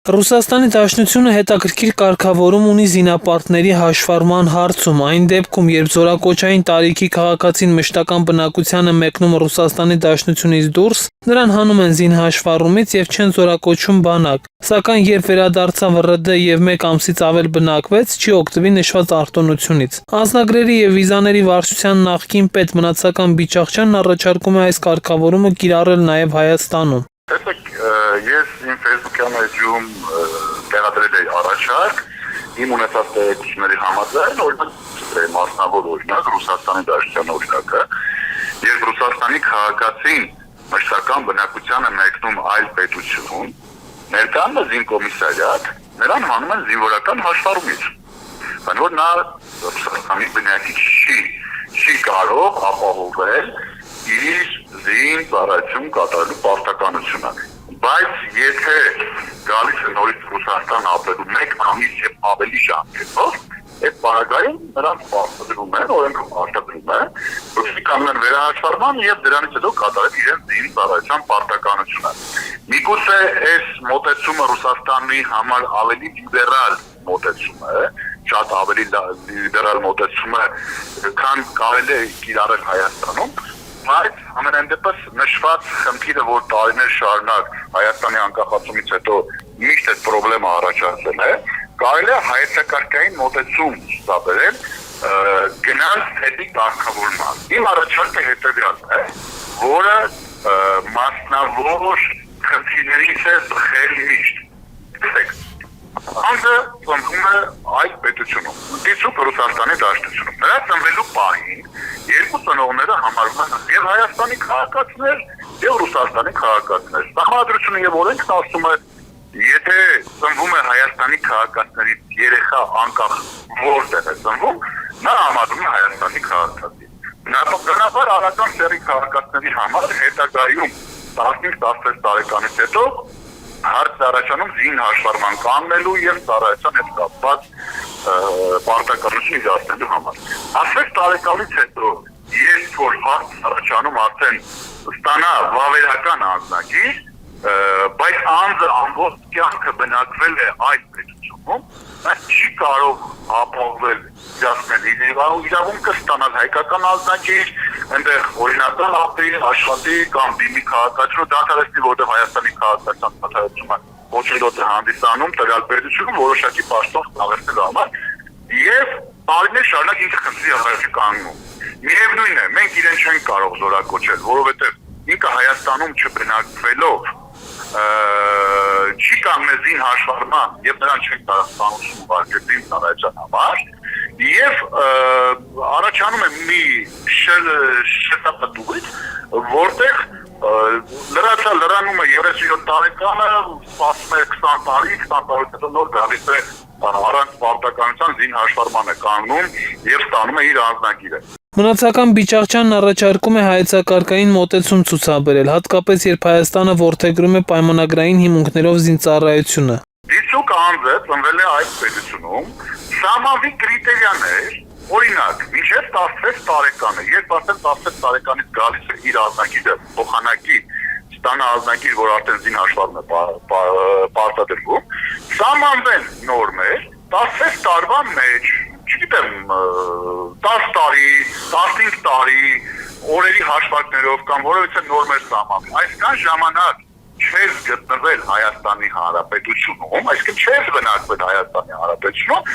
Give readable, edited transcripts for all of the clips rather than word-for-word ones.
Ռուսաստանի Դաշնությունը հետաքրքիր կարգավորում ունի զինապարտների հաշվառման հարցում, այն դեպքում, երբ զորակոչային տարիքի քաղաքացին մշտական բնակության է մեկնում Ռուսաստանի Դաշնությունից դուրս, նրան հանում են զինհաշվառումից եւ չեն զորակոչում բանակ, սակայն երբ վերադարձավ ՌԴ եւ 1 ամսից ավել բնակվեց, չի օգտվի նշված արտոնությունից։ Անձնագրերի եւ վիզաների վարչության նախկին պետ Մնացական Բիչաղչյանն առաջարկում է այս կարգավորումը կիրառել նաեւ Հայաստանում։ Ես իմ Facebook-յան էջում տեղադրել էի առաջարկ, իմ ունեցած տեղեկությունների համաձայն, օրինակ մասնավոր օրինակ Ռուսաստանի Դաշնության օրինակը, երբ Ռուսաստանի քաղաքացին մշտական բնակության է մեկնում այլ պետություն, ներկայանում է զինկոմիսարիատ, նրան հանում են զինվորական հաշվառումից, քանի որ նա Ռուսաստանի բնակիչ չի կարող ապահովել իր զին ծառայություն կատարելու պարտականությունը։ Բայց եթե գալիս է նորից Ռուսաստան ապրելու 1 ամիս եւ ավելի ժամկետով, այդ պարագայում նրանց պարտադրում են, օրենքում պարտադրում է, որ կանոն վերահաշվառման եւ դրանից հետո կատարել իրենց զին ծառայության պարտականությունը։ Միգուցե այս մոտեցումը Ռուսաստանի համար ավելի լիբերալ մոտեցում է, շատ ավելի լիբերալ մոտեցում է, քան կարելի է կիրառել Հայաստանում, բայց ամենայն դեպս նշված խնդիրը, որ տարիներ շարունակ Հայաստանի անկախացումից հետո միշտ այդ խնդիրը առաջացել է, կարելի է հայեցակարգային մոտեցում ցուցաբերել գնանք հետի կարգավորման։ Իմ առաջարկը հետևյալն է, որը մասնավոր խնդիրներից է բխել միշտ։ Անձը ծնվում է այդ պետությունում, դիցուկ Ռուսաստանի Դաշնությունում։ Նրա ծնվելու պահին երկու ծնողները համարվում են եւ Հայաստանի քաղաքացիներ, եւ Ռուսաստանի քաղաքացիներ։ Սահմանադրությունը եւ օրենքն ասում է, եթե ծնվում է Հայաստանի քաղաքացիներից երեխա անկախ որտեղ է ծնվում, նա համարվում է Հայաստանի քաղաքացի։ Բնականաբար արական սերի քաղաքացիների համար հետագայում 15-16 տարեկանից հետո հարց առաջանում զին հաշվառման կանգնելու եւ ծառայության հետ կապված պարտականություն իրացնելու համար։ 16 տարեկանից հետո ես որ հարց առաջանում արդեն ստանա վավերական անձնագիր, բայց անձը ամբողջ կյանքը բնակվել է այդ պետությունում, նա չի կարող ապահովել իրավունքը ստանալ հայկական անձնագիր, այնտեղ օրինական ապրի, աշխատի կամ դիմի քաղաքացիություն դադարեցնի, որտեղ Հայաստանի քաղաքացիական դադարեցումը ոչնչոց է հանդիսանում տվյալ պետությունում որոշակի պաշտոն ստանալու համար եւ տարիներ շարունակ ինքը խնդրի առաջ կանգնում։ Միևնույն է, մենք իրեն չենք կարող զորակոչել, որովհետեւ ինքը Հայաստանում չբնակվելով չի կանգնել զին հաշվառման եւ նրան չեն կարող ստանուցում վարկետին ծառայության համար եւ առաջանում է մի շրջապատուղից, որտեղ լրանում է 37 տարեկանը, սպասում է 20 տարի, 20 տարուց հետո նոր գալիս է առանց պարտականության զին հաշվառման է կանգնում եւ ստանում է իր անձնագիրը։ Մնացական Բիչաղչյանն առաջարկում է հայեցակարգային մոտեցում ցուցաբերել, հատկապես երբ Հայաստանը որդեգրում է պայմանագրային հիմունքներով զինծառայությունը։ Դիցուկ անձը ծնվել է այդ պետությունում, սահմանվի կրիտերիաներ, օրինակ, մինչև 16 տարեկանը, երբ ասեն 16 տարեկանից գալիս է իր անձնագիրը փոխանակի, ստանա անձնագիր, որ արդեն զին հաշվառում է պարտադրվում, սահմանվեն նորմեր 16 տարվա մեջ, չգիտեմ, 10 տարի, 15 տարի, օրերի հաշվարկներով կամ որևէ նորմեր սահմանվի։ Այսքան ժամանակ չես գտնվել Հայաստանի Հանրապետությունում, այսինքն չես բնակվել Հայաստանի Հանրապետությունում,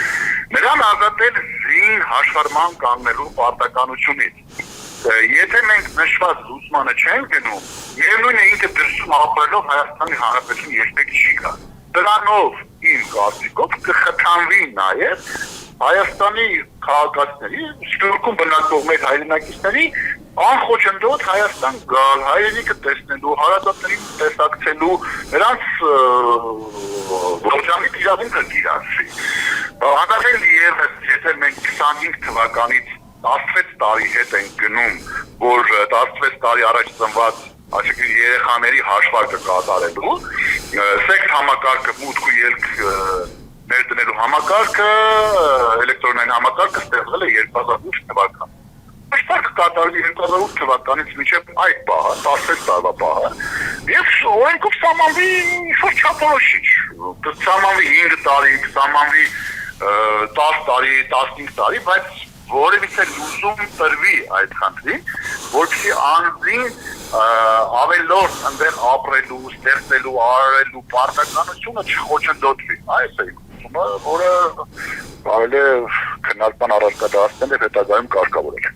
նրան ազատել զին հաշվառման կանգնելու պարտականությունից։ Եթե մենք նշված զուսմանը չենք գնում, միևնույն է ինքը դրսում ապրելով Հայաստանի Հանրապետություն երբեք չի գա։ Դրանով իմ կարծիքով կխթանվի նաև Հայաստանի քաղաքացիների, Սփյուռքում բնակվող մեր հայրենակիցների անխոչնդոտ Հայաստան գալ, հայրենիքը տեսնելու, հարազատներին տեսակցելու, նրանց ողջամիտ իրավունքը կիրառվի։ Հատկապես ևս, եթե մենք 25 թվականից 16 տարի հետ ենք գնում, որ 16 տարի առաջ ծնված այսինքն երեխաների հաշվարկը կատարելու, սեկտ համակարգը մուտք ու ելք ներդնելու համակարգը, էլեկտրոնային համակարգը ստեղծվել է 2008 թվականին։ Հաշվարկը կատարվի 2008 թվականից մինչև այդ պահը, 16 տարվա պահը, եւ օրենքով սահմանվի ինչ-որ չափորոշիչ, կսամանվի 5 տարի, կսամանվի 10 տարի, 15 տարի, բայց որևիցե լուծում տրվի այդ խնդրին, որպեսզի անձին ավելորդ ընդեղ ապրելու, ստեղծելու, արարելու պարտականությունը չխոչընդոտվի։ Այս է լուծումը, որը կարելի է քննարկման առարկա դարձնել եւ հետագայում կարգավորել։